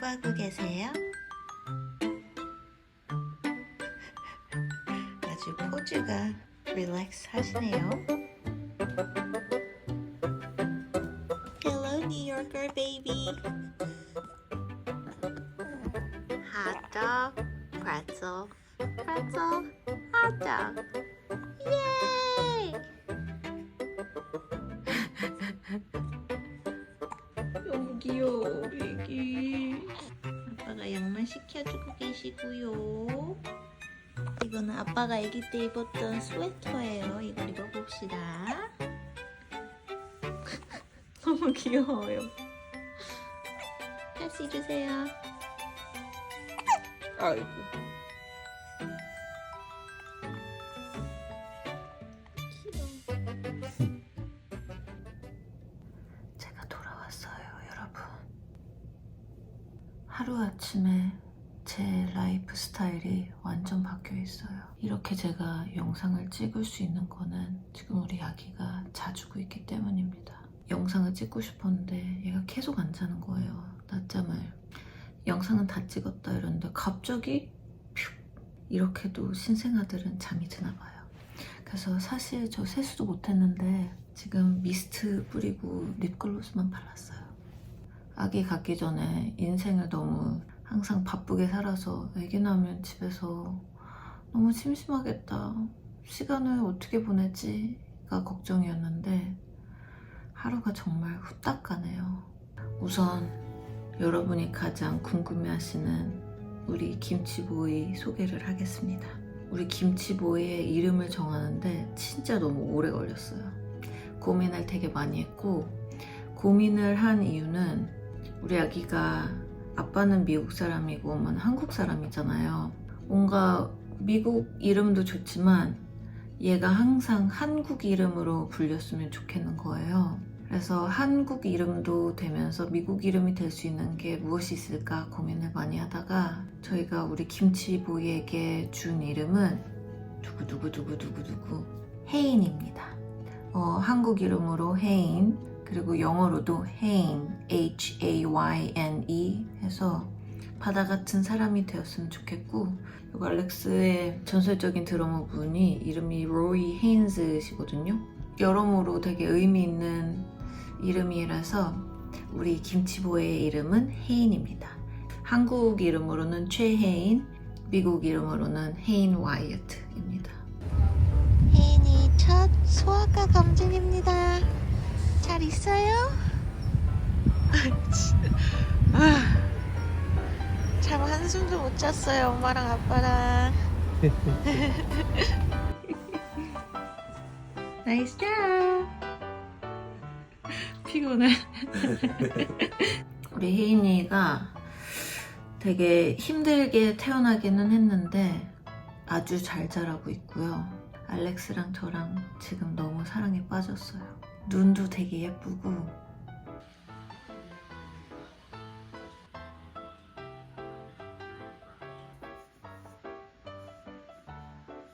공부하고 계세요? 아주 포즈가 릴렉스 하시네요. Hello, New Yorker baby. Hot dog, pretzel, pretzel, hot dog. Yay! 너무 귀여워, 우리 애기. 아빠가 양말 시켜주고 계시고요. 이거는 아빠가 아기 때 입었던 스웨터예요. 이걸 입어봅시다. 너무 귀여워요. 팔씨 주세요. 아이고. 귀여워. 제가 돌아왔어요, 여러분. 하루아침에 제 라이프 스타일이 완전 바뀌어 있어요. 이렇게 제가 영상을 찍을 수 있는 거는 지금 우리 아기가 자주고 있기 때문입니다. 영상을 찍고 싶었는데 얘가 계속 안 자는 거예요, 낮잠을. 영상은 다 찍었다 이러는데 갑자기 퓨! 이렇게도 신생아들은 잠이 드나 봐요. 그래서 사실 저 세수도 못했는데 지금 미스트 뿌리고 립글로스만 발랐어요. 아기 갖기 전에 인생을 너무 항상 바쁘게 살아서 아기 낳으면 집에서 너무 심심하겠다, 시간을 어떻게 보내지가 걱정이었는데 하루가 정말 후딱 가네요. 우선 여러분이 가장 궁금해하시는 우리 김치보이 소개를 하겠습니다. 우리 김치보이의 이름을 정하는데 진짜 너무 오래 걸렸어요. 고민을 되게 많이 했고, 고민을 한 이유는 우리 아기가 아빠는 미국 사람이고 엄마는 한국 사람이잖아요. 뭔가 미국 이름도 좋지만 얘가 항상 한국 이름으로 불렸으면 좋겠는 거예요. 그래서 한국 이름도 되면서 미국 이름이 될 수 있는 게 무엇이 있을까 고민을 많이 하다가 저희가 우리 김치보이에게 준 이름은 두구두구두구두구두구 혜인입니다. 한국 이름으로 혜인, 그리고 영어로도 혜인, H-A-Y-N-E 해서 바다 같은 사람이 되었으면 좋겠고, 그리고 알렉스의 전설적인 드러머 분이 이름이 로이 헤인즈시거든요. 여러모로 되게 의미 있는 이름이라서 우리 김치보의 이름은 혜인입니다. 한국 이름으로는 최혜인, 미국 이름으로는 혜인 와이어트입니다. 혜인이 첫 소아과 검진입니다. 잘 있어요? 잠 한숨도 못 잤어요, 엄마랑 아빠랑. 나이스 잡. 피곤해. 우리 혜인이가 되게 힘들게 태어나기는 했는데 아주 잘 자라고 있고요. 알렉스랑 저랑 지금 너무 사랑에 빠졌어요. 눈도 되게 예쁘고,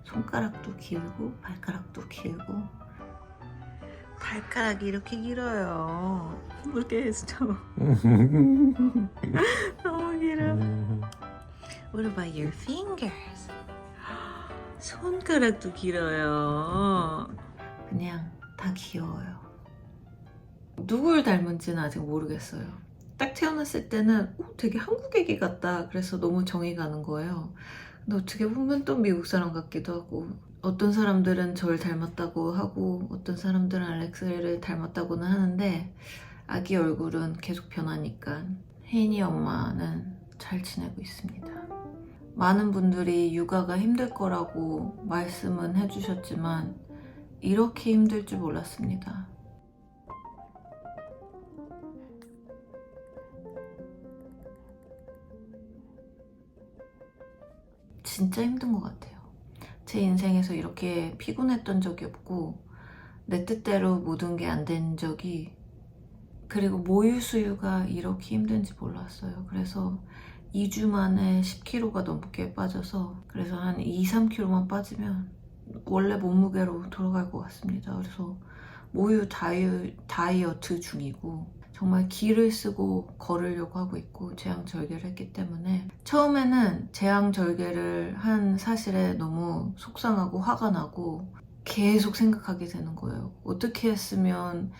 손가락도 길고 발가락도 길고. 발가락이 이렇게 길어요. 모르겠어. 너무 길어. What about your fingers? 손가락도 길어요. 그냥 다 귀여워요. 누굴 닮은지는 아직 모르겠어요. 딱 태어났을 때는 되게 한국 애기 같다, 그래서 너무 정이 가는 거예요. 근데 어떻게 보면 또 미국 사람 같기도 하고, 어떤 사람들은 저를 닮았다고 하고 어떤 사람들은 알렉스를 닮았다고는 하는데 아기 얼굴은 계속 변하니까 혜인이 엄마는 잘 지내고 있습니다. 많은 분들이 육아가 힘들 거라고 말씀은 해주셨지만 이렇게 힘들 줄 몰랐습니다. 진짜 힘든 것 같아요. 제 인생에서 이렇게 피곤했던 적이 없고 내 뜻대로 모든 게 안 된 적이, 그리고 모유 수유가 이렇게 힘든지 몰랐어요. 그래서 2주 만에 10kg가 넘게 빠져서, 그래서 한 2-3kg만 빠지면 원래 몸무게로 돌아갈 것 같습니다. 그래서 모유 다이어트 중이고 정말 기를 쓰고 걸으려고 하고 있고 제왕절개를 했기 때문에 처음에는 제왕절개를 한 사실에 너무 속상하고 화가 나고 계속 생각하게 되는 거예요. 어떻게 했으면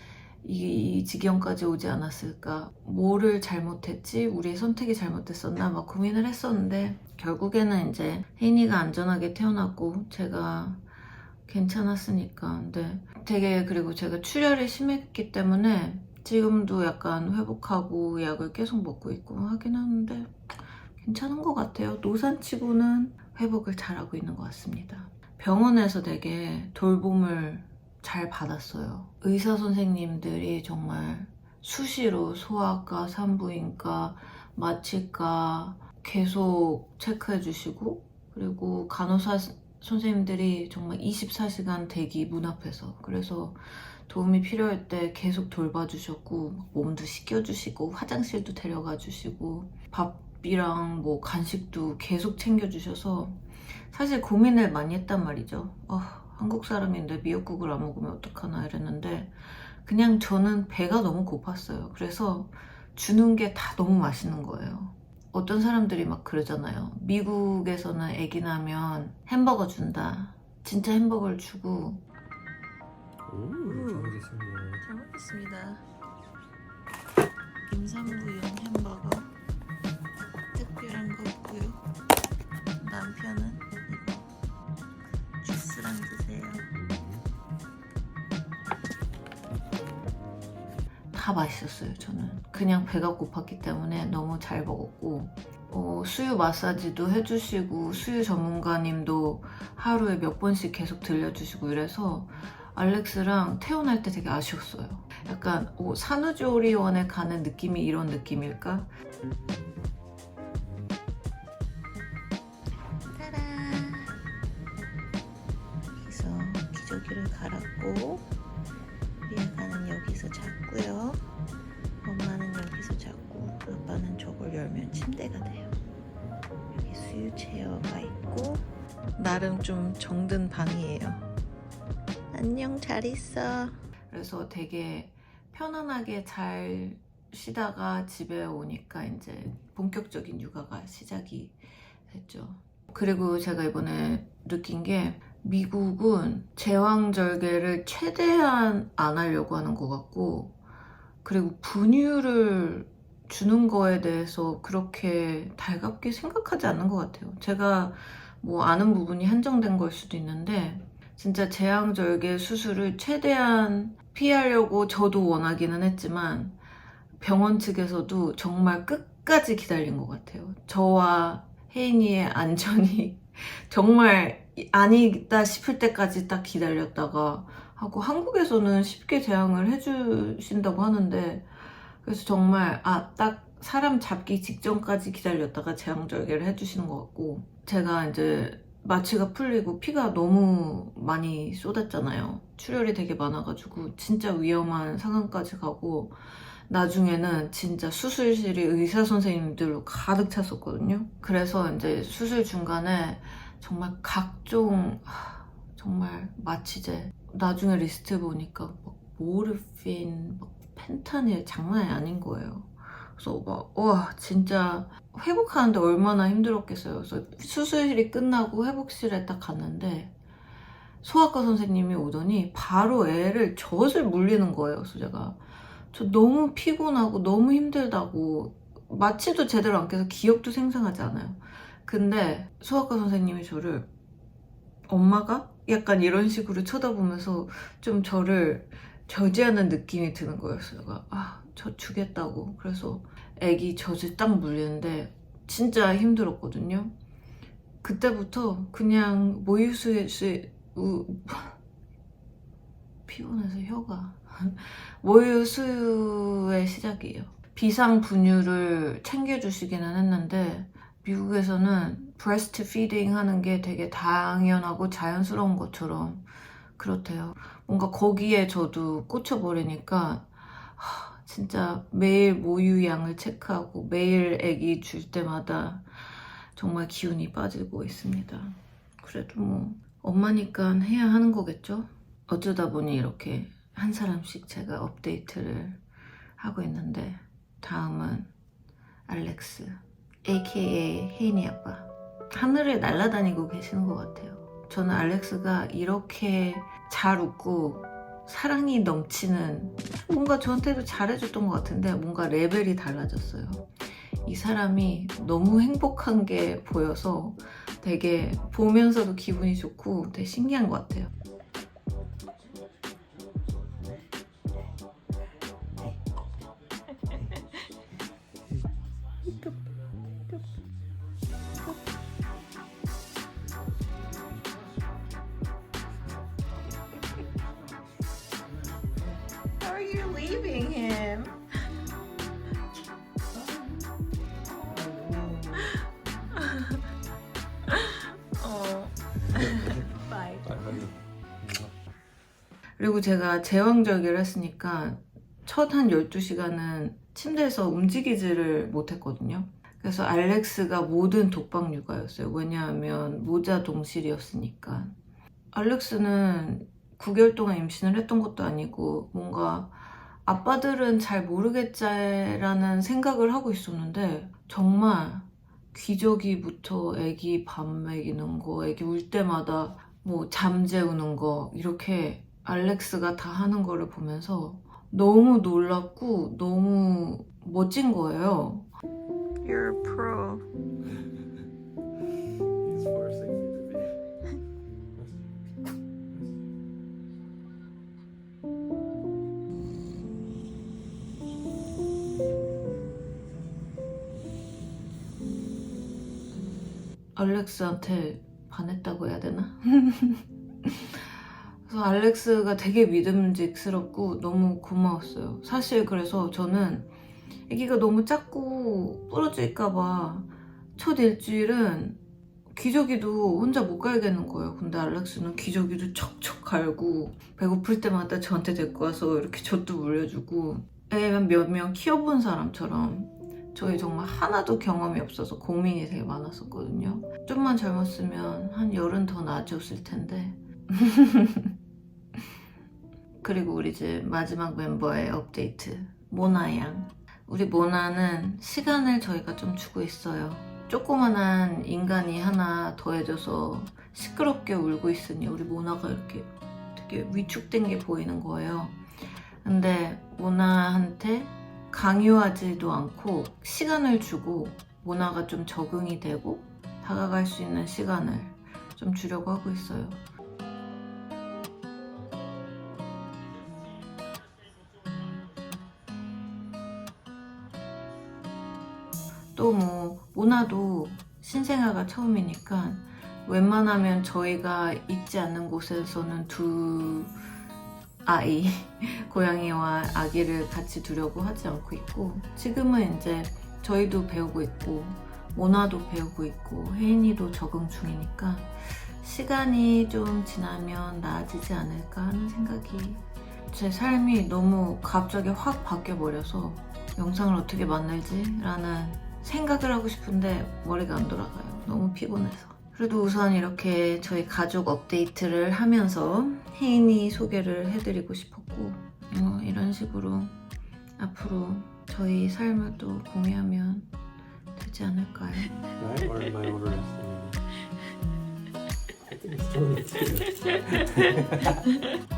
이 지경까지 오지 않았을까? 뭐를 잘못했지? 우리의 선택이 잘못됐었나? 막 고민을 했었는데 결국에는 이제 혜인이가 안전하게 태어났고 제가 괜찮았으니까. 근데 되게 그리고 제가 출혈이 심했기 때문에 지금도 약간 회복하고 약을 계속 먹고 있고 하긴 하는데 괜찮은 것 같아요. 노산치고는 회복을 잘하고 있는 것 같습니다. 병원에서 되게 돌봄을 잘 받았어요. 의사 선생님들이 정말 수시로 소아과, 산부인과, 마취과 계속 체크해 주시고 그리고 간호사 선생님들이 정말 24시간 대기 문 앞에서 그래서 도움이 필요할 때 계속 돌봐주셨고 몸도 씻겨주시고 화장실도 데려가 주시고 밥이랑 뭐 간식도 계속 챙겨주셔서 사실 고민을 많이 했단 말이죠. 한국 사람인데 미역국을 안 먹으면 어떡하나 이랬는데 그냥 저는 배가 너무 고팠어요. 그래서 주는 게 다 너무 맛있는 거예요. 어떤 사람들이 막 그러잖아요. 미국에서는 아기 나면 햄버거 준다. 진짜 햄버거를 주고. 잘 먹겠습니다. 잘 먹겠습니다. 임산부용 햄버거. 특별한 거 없고요. 남편은 이거 주스랑 드세요. 다 맛있었어요. 저는 그냥 배가 고팠기 때문에 너무 잘 먹었고 수유 마사지도 해주시고 수유 전문가님도 하루에 몇 번씩 계속 들려주시고 이래서 알렉스랑 태어날 때 되게 아쉬웠어요. 약간 산후조리원에 가는 느낌이 이런 느낌일까? 짜란! 여기서 기저귀를 갈았고 우리 아가는 여기서 잤고요. 엄마는 여기서 잤고 아빠는 저걸 열면 침대가 돼요. 여기 수유 체어가 있고 나름 좀 정든 방이에요. 안녕, 잘 있어. 그래서 되게 편안하게 잘 쉬다가 집에 오니까 이제 본격적인 육아가 시작이 됐죠. 그리고 제가 이번에 느낀 게 미국은 제왕절개를 최대한 안 하려고 하는 것 같고 그리고 분유를 주는 거에 대해서 그렇게 달갑게 생각하지 않는 것 같아요. 제가 뭐 아는 부분이 한정된 걸 수도 있는데 진짜 제왕절개 수술을 최대한 피하려고 저도 원하기는 했지만 병원 측에서도 정말 끝까지 기다린 것 같아요. 저와 혜인이의 안전이 정말 아니다 싶을 때까지 딱 기다렸다가 하고 한국에서는 쉽게 제왕을 해주신다고 하는데 그래서 정말 딱 사람 잡기 직전까지 기다렸다가 제왕절개를 해주시는 것 같고 제가 이제 마취가 풀리고 피가 너무 많이 쏟았잖아요. 출혈이 되게 많아가지고 진짜 위험한 상황까지 가고 나중에는 진짜 수술실이 의사 선생님들로 가득 찼었거든요. 그래서 이제 수술 중간에 정말 각종 정말 마취제 나중에 리스트 보니까 막 모르핀, 막 펜타닐 장난이 아닌 거예요. 그래서 와 진짜 회복하는데 얼마나 힘들었겠어요. 그래서 수술이 끝나고 회복실에 딱 갔는데 소아과 선생님이 오더니 바로 애를 젖을 물리는 거예요. 그래서 제가 저 너무 피곤하고 너무 힘들다고 마취도 제대로 안 깨서 기억도 생생하지 않아요. 근데 소아과 선생님이 저를 엄마가? 약간 이런 식으로 쳐다보면서 좀 저를 저지하는 느낌이 드는 거였어요. 저 주겠다고. 그래서 애기 젖을 딱 물리는데 진짜 힘들었거든요. 그때부터 그냥 피곤해서 혀가 모유수유의 시작이에요. 비상 분유를 챙겨주시기는 했는데 미국에서는 브레스트 피딩 하는 게 되게 당연하고 자연스러운 것처럼 그렇대요. 뭔가 거기에 저도 꽂혀버리니까 진짜 매일 모유양을 체크하고 매일 애기 줄 때마다 정말 기운이 빠지고 있습니다. 그래도 뭐 엄마니까 해야 하는 거겠죠? 어쩌다 보니 이렇게 한 사람씩 제가 업데이트를 하고 있는데 다음은 알렉스 aka 혜인이 아빠. 하늘을 날아다니고 계시는 것 같아요. 저는 알렉스가 이렇게 잘 웃고 사랑이 넘치는, 뭔가 저한테도 잘해줬던 것 같은데 뭔가 레벨이 달라졌어요. 이 사람이 너무 행복한 게 보여서 되게 보면서도 기분이 좋고 되게 신기한 것 같아요. Are you leaving him? Bye. 그리고 제가 제왕절개를 했으니까 첫 한 12시간은 침대에서 움직이지를 못했거든요. 그래서 알렉스가 모든 독박 육아였어요. 왜냐하면 모자 동실이었으니까. 알렉스는 9개월 동안 임신을 했던 것도 아니고 뭔가 아빠들은 잘 모르겠지라는 생각을 하고 있었는데 정말 기저귀부터 애기 밥 먹이는 거, 애기 울 때마다 뭐 잠 재우는 거 이렇게 알렉스가 다 하는 거를 보면서 너무 놀랍고 너무 멋진 거예요. You're a pro. He's forcing me to be. 알렉스한테 반했다고 해야 되나? 그래서 알렉스가 되게 믿음직스럽고 너무 고마웠어요. 사실 그래서 저는 아기가 너무 작고 부러질까봐 첫 일주일은 기저귀도 혼자 못 갈겠는 거예요. 근데 알렉스는 기저귀도 척척 갈고 배고플 때마다 저한테 데리고 와서 이렇게 젖도 물려주고 애만 몇 명 키워본 사람처럼. 저희 정말 하나도 경험이 없어서 고민이 되게 많았었거든요. 좀만 젊었으면 한 열은 더 나아졌을 텐데. 그리고 우리 집 마지막 멤버의 업데이트, 모나 양. 우리 모나는 시간을 저희가 좀 주고 있어요. 조그만한 인간이 하나 더해져서 시끄럽게 울고 있으니 우리 모나가 이렇게 되게 위축된 게 보이는 거예요. 근데 모나한테 강요하지도 않고 시간을 주고 모나가 좀 적응이 되고 다가갈 수 있는 시간을 좀 주려고 하고 있어요. 또 뭐 모나도 신생아가 처음이니까 웬만하면 저희가 있지 않는 곳에서는 두 아이, 고양이와 아기를 같이 두려고 하지 않고 있고, 지금은 이제 저희도 배우고 있고 모나도 배우고 있고 혜인이도 적응 중이니까 시간이 좀 지나면 나아지지 않을까 하는 생각이, 제 삶이 너무 갑자기 확 바뀌어버려서 영상을 어떻게 만들지? 라는 생각을 하고 싶은데 머리가 안 돌아가요. 너무 피곤해서. 그래도 우선 이렇게 저희 가족 업데이트를 하면서 혜인이 소개를 해드리고 싶었고, 이런 식으로 앞으로 저희 삶을 또 공유하면 되지 않을까요? Right? Or am I overestimating? I think it's totally true.